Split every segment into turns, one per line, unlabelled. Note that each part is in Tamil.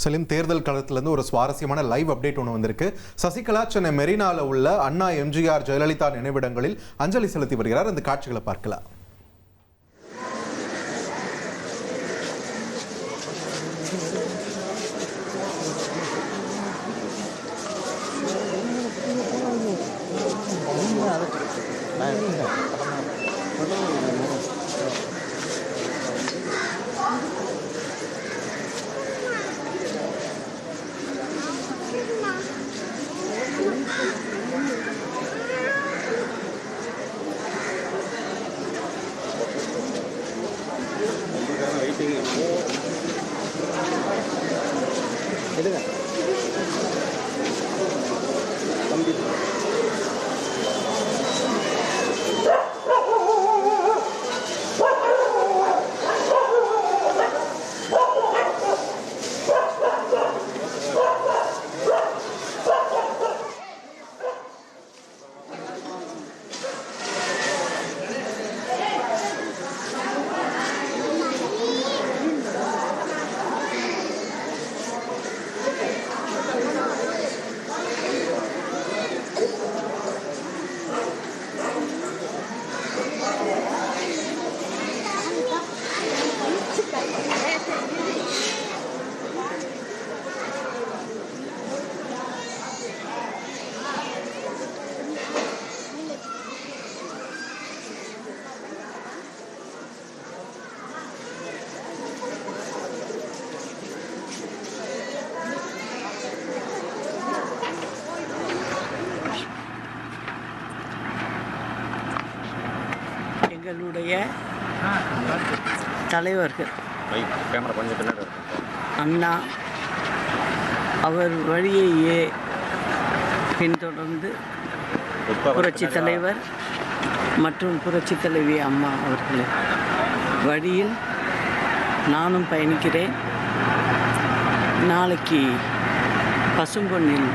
சலீம், தேர்தல் களத்திலிருந்து ஒரு சுவாரஸ்யமான லைவ் அப்டேட் ஒன்று வந்திருக்கு. சசிகலா சென்னை மெரினால உள்ள அண்ணா, எம்ஜிஆர், ஜெயலலிதா நினைவிடங்களில் அஞ்சலி செலுத்தி வருகிறார். அந்த காட்சிகளை பார்க்கலாம்.
எங்களுடைய தலைவர்கள் அண்ணா அவர் வழியையே பின்தொடர்ந்து புரட்சி தலைவர் மற்றும் புரட்சி தலைவி அம்மா அவர்களின் வழியில் நானும் பயணிக்கிறேன். நாளைக்கு பசும்பொன்னில்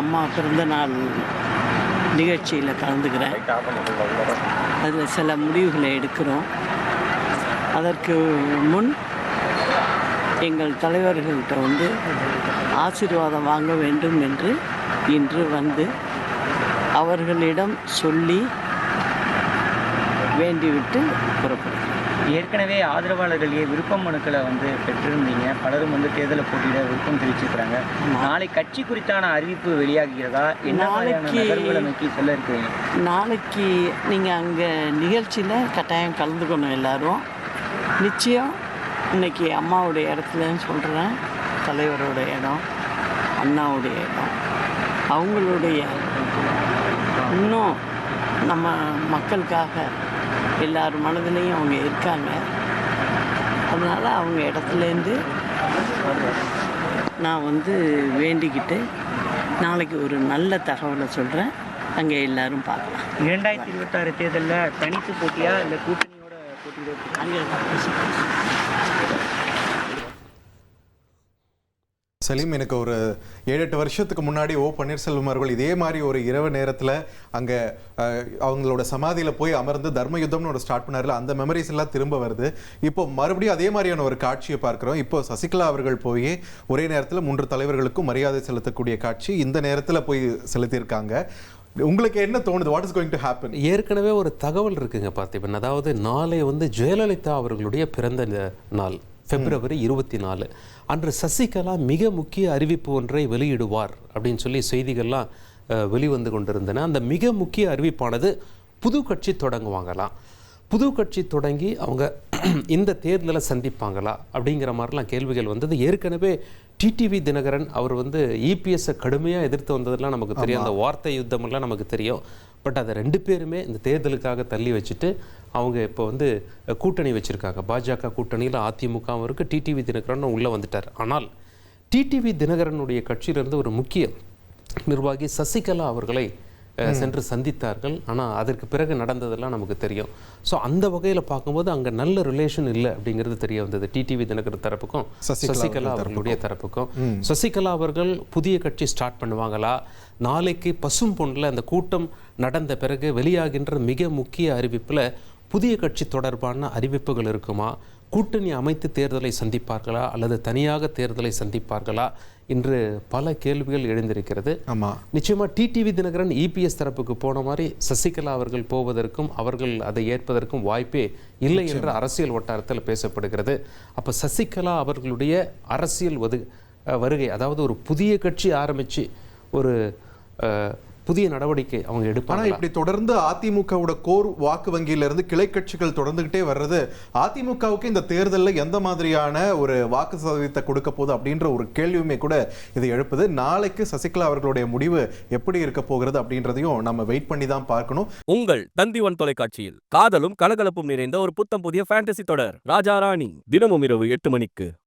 அம்மா பிறந்த நாள் நிகழ்ச்சியில் கலந்துக்கிறேன். அதில் சில முடிவுகளை எடுக்கிறோம். அதற்கு முன் எங்கள் தலைவர்கள்ட்ட ஆசீர்வாதம் வாங்க வேண்டும் என்று இன்று அவர்களிடம் சொல்லி வேண்டிவிட்டு புறப்படுகிறேன்.
ஏற்கனவே ஆதரவாளர்களே விருப்ப மனுக்களை பெற்றிருந்தீங்க. பலரும் தேர்தலை போட்டியிட விருப்பம் தெரிவிச்சிருக்கிறாங்க. நாளை கட்சி குறித்தான அறிவிப்பு வெளியாகிறதா? என்ன நகர்வுகளை நோக்கி சொல்ல இருக்கிறீங்க?
நாளைக்கு நீங்கள் அங்கே நிகழ்ச்சியில் கட்டாயம் கலந்துக்கணும். எல்லாரும் நிச்சயம் இன்னைக்கு அம்மாவுடைய இடத்துலன்னு சொல்கிறேன். தலைவரோட இடம், அண்ணாவுடைய இடம், அவங்களுடைய இன்னும் நம்ம மக்களுக்காக எல்லார் மனதிலையும் அவங்க இருக்காங்க. அதனால் அவங்க இடத்துலேருந்து நான் வேண்டிக்கிட்டு நாளைக்கு ஒரு நல்ல தகவலை சொல்கிறேன். அங்கே எல்லாரும் பார்க்கலாம்.
2026 தேர்தலில் தனித்து போட்டியா இல்லை கூட்டணியோட போட்டியிட?
சலீம், எனக்கு ஒரு 7-8 வருஷத்துக்கு முன்னாடி பன்னீர்செல்வம் அவர்கள் இதே மாதிரி ஒரு இரவு நேரத்தில் அங்கே அவங்களோட சமாதியில் போய் அமர்ந்து தர்ம யுத்தம்னு ஒரு ஸ்டார்ட் பண்ணார்ல, அந்த மெமரிஸ் எல்லாம் திரும்ப வருது. இப்போ மறுபடியும் அதே மாதிரியான ஒரு காட்சியை பார்க்குறோம். இப்போ சசிகலா அவர்கள் போய் ஒரே நேரத்தில் 3 தலைவர்களுக்கும் மரியாதை செலுத்தக்கூடிய காட்சி இந்த நேரத்தில் போய் செலுத்தியிருக்காங்க. உங்களுக்கு என்ன தோணுது? What is going to happen?
ஏற்கனவே ஒரு தகவல் இருக்குங்க பார்த்திபன். அதாவது நாளை ஜெயலலிதா அவர்களுடைய பிறந்த நாள், February 24. அன்று சசிகலா மிக முக்கிய அறிவிப்பு ஒன்றை வெளியிடுவார் அப்படின்னு சொல்லி செய்திகள்லாம் வெளிவந்து கொண்டிருந்தன. அந்த மிக முக்கிய அறிவிப்பானது புது கட்சி தொடங்குவாங்களாம். புது கட்சி தொடங்கி அவங்க இந்த தேர்தலில் சந்திப்பாங்களா அப்படிங்கிற மாதிரிலாம் கேள்விகள் வந்தது. ஏற்கனவே டிடிவி தினகரன் அவர் இபிஎஸ்ஸை கடுமையாக எதிர்த்து வந்ததெல்லாம் நமக்கு தெரியும். அந்த வார்த்தை யுத்தமெல்லாம் நமக்கு தெரியும். பட் அதை 2 பேருமே இந்த தேர்தலுக்காக தள்ளி வச்சுட்டு அவங்க இப்போ கூட்டணி வச்சுருக்காங்க. பாஜக கூட்டணியில் அதிமுகவும் இருக்குது, டிடிவி தினகரனும் உள்ளே வந்துட்டார். ஆனால் டிடிவி தினகரனுடைய கட்சியிலிருந்து ஒரு முக்கிய நிர்வாகி சசிகலா அவர்களை சென்று சந்தித்தார்கள். ஆனால் அதற்கு பிறகு நடந்ததெல்லாம் நமக்கு தெரியும். ஸோ அந்த வகையில் பார்க்கும்போது அங்கே நல்ல ரிலேஷன் இல்லை அப்படிங்கிறது தெரிய வந்தது. டிடிவி தினகரன் தரப்புக்கும் சசிகலா அவர்களுடைய தரப்புக்கும். சசிகலா அவர்கள் புதிய கட்சி ஸ்டார்ட் பண்ணுவாங்களா? நாளைக்கு பசும்பொன்னில் அந்த கூட்டம் நடந்த பிறகு வெளியாகின்ற மிக முக்கிய அறிவிப்பில் புதிய கட்சி தொடர்பான அறிவிப்புகள் இருக்குமா? கூட்டணி அமைத்து தேர்தலை சந்திப்பார்களா அல்லது தனியாக தேர்தலை சந்திப்பார்களா என்று பல கேள்விகள் எழுந்திருக்கிறது.
ஆமாம்,
நிச்சயமாக டிடிவி தினகரன் இபிஎஸ் தரப்புக்கு போன மாதிரி சசிகலா அவர்கள் போவதற்கும் அவர்கள் அதை ஏற்பதற்கும் வாய்ப்பே இல்லை என்று அரசியல் வட்டாரத்தில் பேசப்படுகிறது. அப்போ சசிகலா அவர்களுடைய அரசியல் வருகை, அதாவது ஒரு புதிய கட்சி ஆரம்பித்து ஒரு புதிய நடவடிக்கை அவங்க எடுப்பாங்க.
ஆனால் இப்படி தொடர்ந்து அதிமுகவோட கோர் வாக்கு வங்கியிலிருந்து கிளை கட்சிகள் தொடர்ந்துகிட்டே வர்றது அதிமுகவுக்கு இந்த தேர்தலில் எந்த மாதிரியான ஒரு வாக்கு சதவீதத்தை கொடுக்க போகுது அப்படின்ற ஒரு கேள்வியுமே கூட இது எழுப்புது. நாளைக்கு சசிகலா அவர்களுடைய முடிவு எப்படி இருக்க போகிறது அப்படின்றதையும் நம்ம வெயிட் பண்ணி தான் பார்க்கணும்.
உங்கள் தந்தி1 தொலைக்காட்சியில் காதலும் கலகலப்பும் நிறைந்த ஒரு புத்தம் புதிய ஃபேண்டசி தொடர் ராஜா ராணி தினமும் இரவு 8 மணிக்கு.